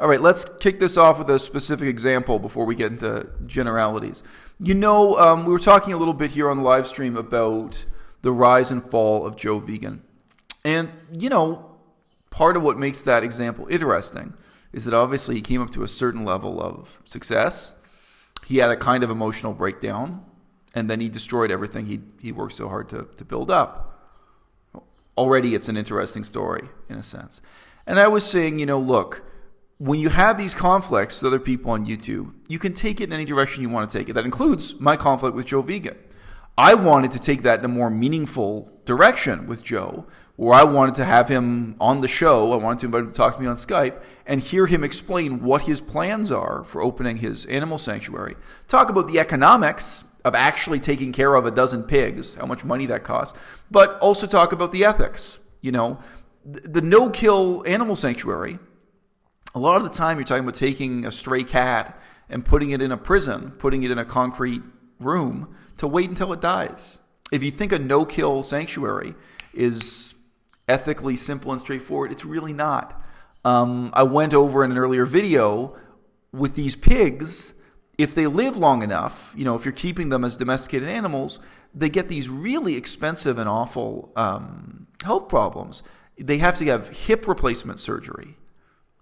All right, let's kick this off with a specific example before we get into generalities. We were talking a little bit here on the live stream about the rise and fall of Joe Vegan. And, part of what makes that example interesting is that obviously he came up to a certain level of success. He had a kind of emotional breakdown, and then he destroyed everything he worked so hard to build up. Already it's an interesting story, in a sense. And I was saying, look, when you have these conflicts with other people on YouTube, you can take it in any direction you want to take it. That includes my conflict with Joe Vegan. I wanted to take that in a more meaningful direction with Joe, where I wanted to have him on the show. I wanted to invite him to talk to me on Skype and hear him explain what his plans are for opening his animal sanctuary. Talk about the economics of actually taking care of a dozen pigs, how much money that costs, but also talk about the ethics. The no-kill animal sanctuary, a lot of the time you're talking about taking a stray cat and putting it in a prison, putting it in a concrete room to wait until it dies. If you think a no-kill sanctuary is ethically simple and straightforward, it's really not. I went over in an earlier video with these pigs. If they live long enough, if you're keeping them as domesticated animals, they get these really expensive and awful health problems. They have to have hip replacement surgery.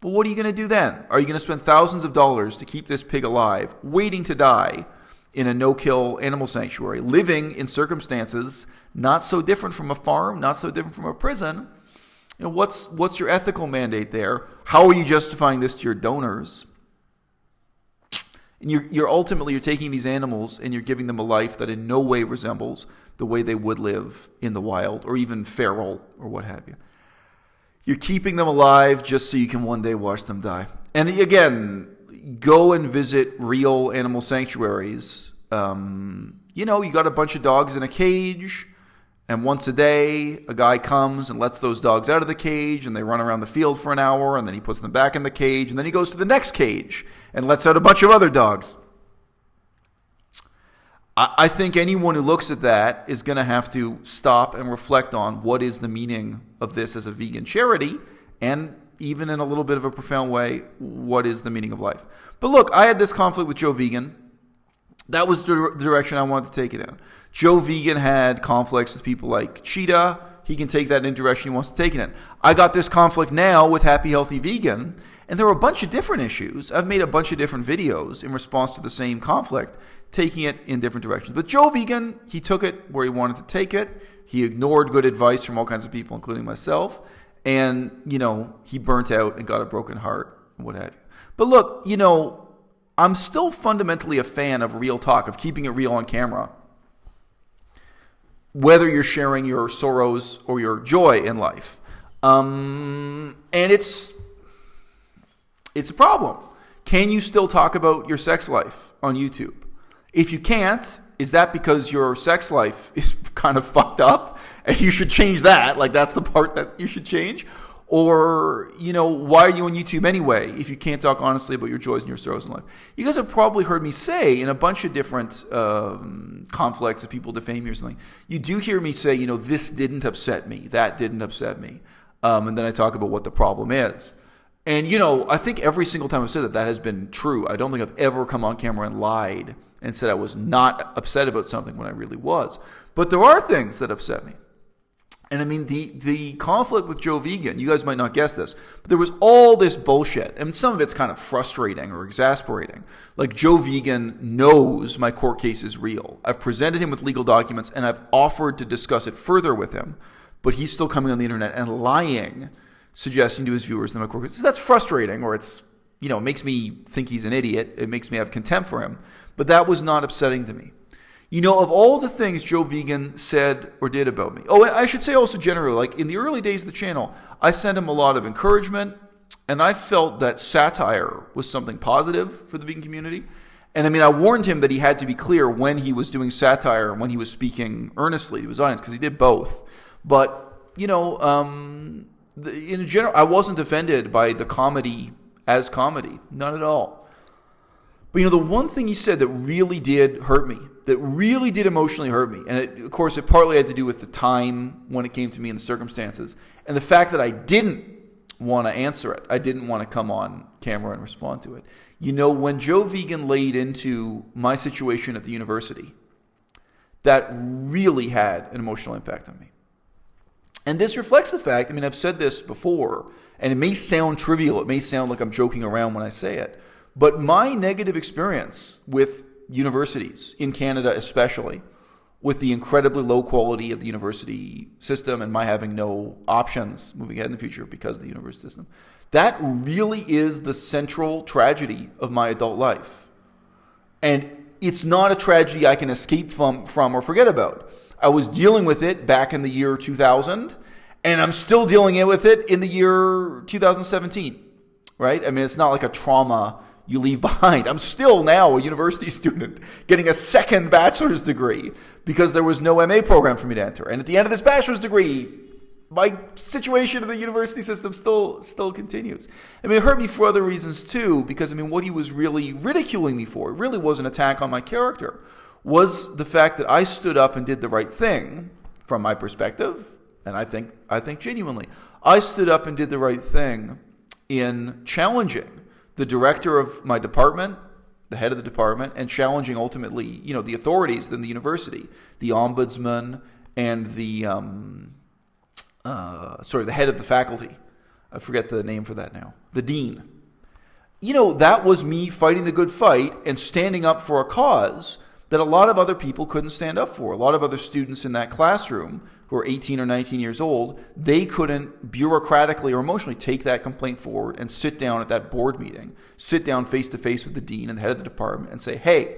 Well, what are you going to do then? Are you going to spend thousands of dollars to keep this pig alive, waiting to die in a no-kill animal sanctuary, living in circumstances not so different from a farm, not so different from a prison? What's your ethical mandate there? How are you justifying this to your donors? And you're taking these animals and you're giving them a life that in no way resembles the way they would live in the wild or even feral or what have you. You're keeping them alive just so you can one day watch them die. And again, go and visit real animal sanctuaries. You got a bunch of dogs in a cage, and once a day, a guy comes and lets those dogs out of the cage, and they run around the field for an hour, and then he puts them back in the cage, and then he goes to the next cage and lets out a bunch of other dogs. I think anyone who looks at that is going to have to stop and reflect on what is the meaning of this as a vegan charity, and even in a little bit of a profound way, what is the meaning of life? But look, I had this conflict with Joe Vegan. That was the direction I wanted to take it in. Joe Vegan had conflicts with people like Cheetah. He can take that in any direction he wants to take it in. I got this conflict now with Happy Healthy Vegan, and there are a bunch of different issues. I've made a bunch of different videos in response to the same conflict, taking it in different directions. But Joe Vegan, he took it where he wanted to take it. He ignored good advice from all kinds of people, including myself. And, he burnt out and got a broken heart and what have you. But look, I'm still fundamentally a fan of real talk, of keeping it real on camera. Whether you're sharing your sorrows or your joy in life. And it's a problem. Can you still talk about your sex life on YouTube? If you can't, is that because your sex life is kind of fucked up and you should change that? Like, that's the part that you should change? Or, why are you on YouTube anyway if you can't talk honestly about your joys and your sorrows in life? You guys have probably heard me say in a bunch of different conflicts if people defame me or something, you do hear me say, this didn't upset me, that didn't upset me. And then I talk about what the problem is. And, I think every single time I've said that has been true. I don't think I've ever come on camera and lied and said I was not upset about something when I really was. But there are things that upset me. And I mean, the conflict with Joe Vegan, you guys might not guess this, but there was all this bullshit. And some of it's kind of frustrating or exasperating. Like, Joe Vegan knows my court case is real. I've presented him with legal documents and I've offered to discuss it further with him. But he's still coming on the internet and lying, suggesting to his viewers that my court case. So that's frustrating, or it's, it makes me think he's an idiot. It makes me have contempt for him. But that was not upsetting to me. Of all the things Joe Vegan said or did about me. Oh, and I should say also generally, like in the early days of the channel, I sent him a lot of encouragement, and I felt that satire was something positive for the vegan community. And I mean, I warned him that he had to be clear when he was doing satire and when he was speaking earnestly to his audience, because he did both. But, in general, I wasn't offended by the comedy as comedy. Not at all. But, the one thing he said that really did hurt me, that really did emotionally hurt me, and of course it partly had to do with the time when it came to me and the circumstances, and the fact that I didn't want to answer it. I didn't want to come on camera and respond to it. When Joe Vegan laid into my situation at the university, that really had an emotional impact on me. And this reflects the fact, I've said this before, and it may sound trivial, it may sound like I'm joking around when I say it, but my negative experience with universities, in Canada especially, with the incredibly low quality of the university system and my having no options moving ahead in the future because of the university system, that really is the central tragedy of my adult life. And it's not a tragedy I can escape from or forget about. I was dealing with it back in the year 2000, and I'm still dealing with it in the year 2017, right? It's not like a trauma you leave behind. I'm still now a university student getting a second bachelor's degree because there was no MA program for me to enter. And at the end of this bachelor's degree, my situation in the university system still continues. It hurt me for other reasons too, because what he was really ridiculing me for, it really was an attack on my character, was the fact that I stood up and did the right thing from my perspective, and I think genuinely. I stood up and did the right thing in challenging the director of my department, the head of the department, and challenging ultimately, the authorities within the university, the ombudsman and the head of the faculty. I forget the name for that now. The dean. That was me fighting the good fight and standing up for a cause that a lot of other people couldn't stand up for. A lot of other students in that classroom who are 18 or 19 years old, they couldn't bureaucratically or emotionally take that complaint forward and sit down at that board meeting, sit down face to face with the dean and the head of the department and say, hey,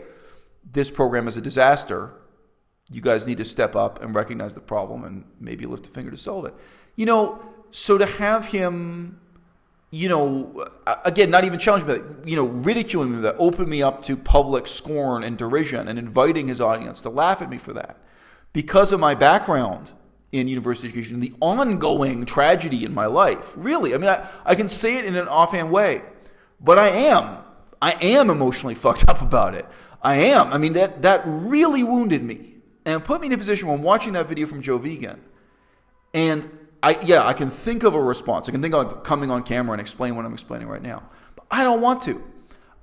this program is a disaster. You guys need to step up and recognize the problem and maybe lift a finger to solve it. So to have him, again, not even challenging me, but, ridiculing me, that opened me up to public scorn and derision and inviting his audience to laugh at me for that. Because of my background in university education, the ongoing tragedy in my life, really, I can say it in an offhand way, but I am emotionally fucked up about it. I am. That really wounded me and put me in a position where I'm watching that video from Joe Vegan, and I can think of a response. I can think of coming on camera and explain what I'm explaining right now. But I don't want to.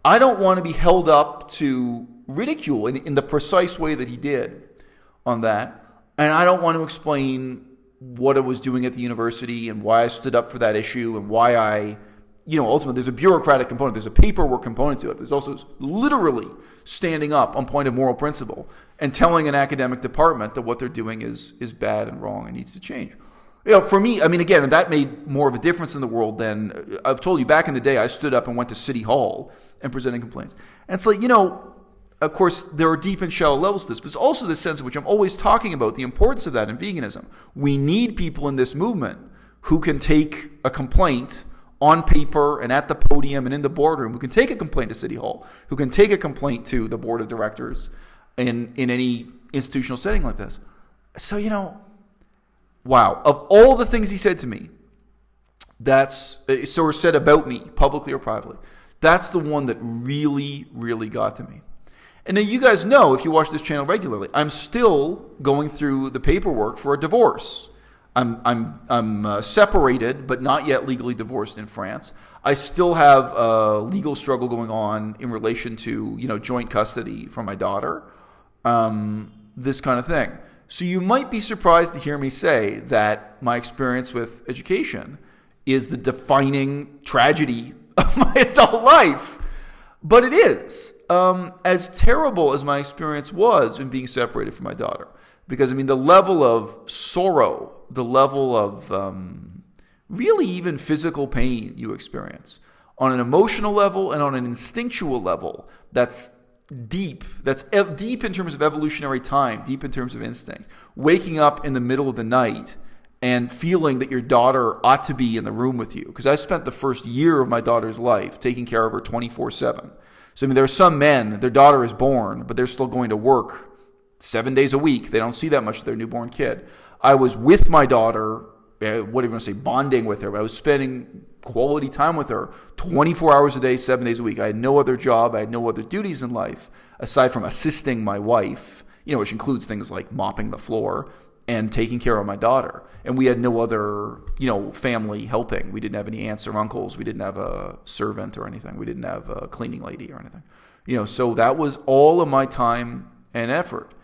I don't want to be held up to ridicule in the precise way that he did on that. And I don't want to explain what I was doing at the university and why I stood up for that issue and why I, ultimately there's a bureaucratic component. There's a paperwork component to it. There's also literally standing up on point of moral principle and telling an academic department that what they're doing is bad and wrong and needs to change. For me, again, that made more of a difference in the world than, I've told you, back in the day, I stood up and went to City Hall and presented complaints. And it's like, of course, there are deep and shallow levels to this, but there's also this sense in which I'm always talking about the importance of that in veganism. We need people in this movement who can take a complaint on paper and at the podium and in the boardroom, who can take a complaint to City Hall, who can take a complaint to the board of directors in any institutional setting like this. So, wow. Of all the things he said to me, or said about me, publicly or privately, that's the one that really, really got to me. And now you guys know, if you watch this channel regularly, I'm still going through the paperwork for a divorce. I'm separated, but not yet legally divorced in France. I still have a legal struggle going on in relation to, joint custody for my daughter, this kind of thing. So you might be surprised to hear me say that my experience with education is the defining tragedy of my adult life. But it is. As terrible as my experience was in being separated from my daughter. Because, the level of sorrow, the level of really even physical pain you experience on an emotional level and on an instinctual level, that's deep. That's deep in terms of evolutionary time, deep in terms of instinct. Waking up in the middle of the night and feeling that your daughter ought to be in the room with you. Because I spent the first year of my daughter's life taking care of her 24/7. So, there are some men, their daughter is born, but they're still going to work 7 days a week. They don't see that much of their newborn kid. I was with my daughter, what do you want to say, bonding with her, but I was spending quality time with her 24 hours a day, 7 days a week. I had no other job. I had no other duties in life aside from assisting my wife, which includes things like mopping the floor and taking care of my daughter. And we had no other, family helping. We didn't have any aunts or uncles. We didn't have a servant or anything. We didn't have a cleaning lady or anything. So that was all of my time and effort.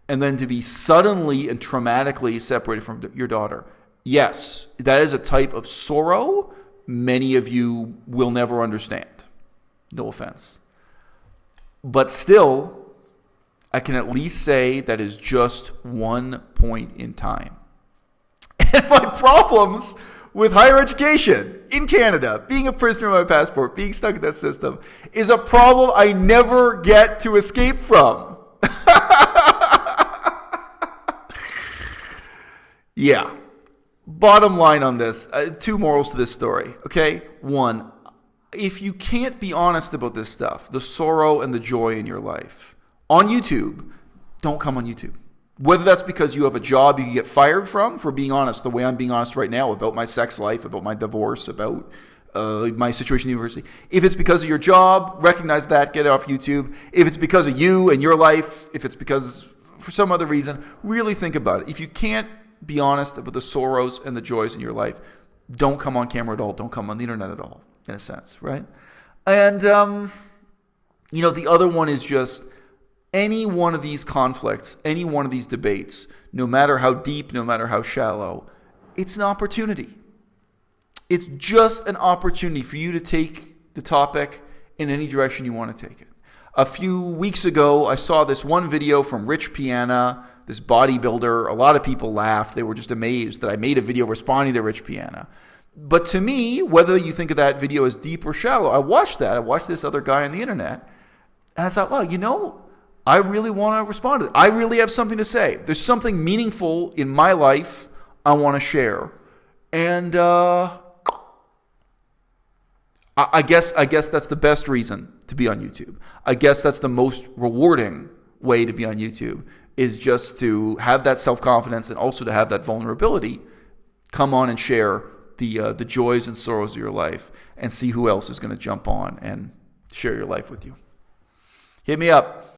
And then to be suddenly and traumatically separated from your daughter. Yes, that is a type of sorrow many of you will never understand. No offense. But still, I can at least say that is just one point in time. And my problems with higher education in Canada, being a prisoner of my passport, being stuck in that system, is a problem I never get to escape from. Yeah. Bottom line on this, two morals to this story, okay? One, if you can't be honest about this stuff, the sorrow and the joy in your life, on YouTube, don't come on YouTube. Whether that's because you have a job you can get fired from for being honest, the way I'm being honest right now about my sex life, about my divorce, about my situation in university. If it's because of your job, recognize that, get it off YouTube. If it's because of you and your life, if it's because for some other reason, really think about it. If you can't be honest about the sorrows and the joys in your life, don't come on camera at all. Don't come on the internet at all, in a sense, right? And, the other one is just any one of these conflicts, any one of these debates, no matter how deep, no matter how shallow, it's an opportunity. It's just an opportunity for you to take the topic in any direction you want to take it. A few weeks ago, I saw this one video from Rich Piana, this bodybuilder. A lot of people laughed. They were just amazed that I made a video responding to Rich Piana. But to me, whether you think of that video as deep or shallow, I watched that. I watched this other guy on the internet. And I thought, well, I really want to respond to it. I really have something to say. There's something meaningful in my life I want to share. And I guess that's the best reason to be on YouTube. I guess that's the most rewarding way to be on YouTube, is just to have that self-confidence and also to have that vulnerability. Come on and share the joys and sorrows of your life and see who else is going to jump on and share your life with you. Hit me up.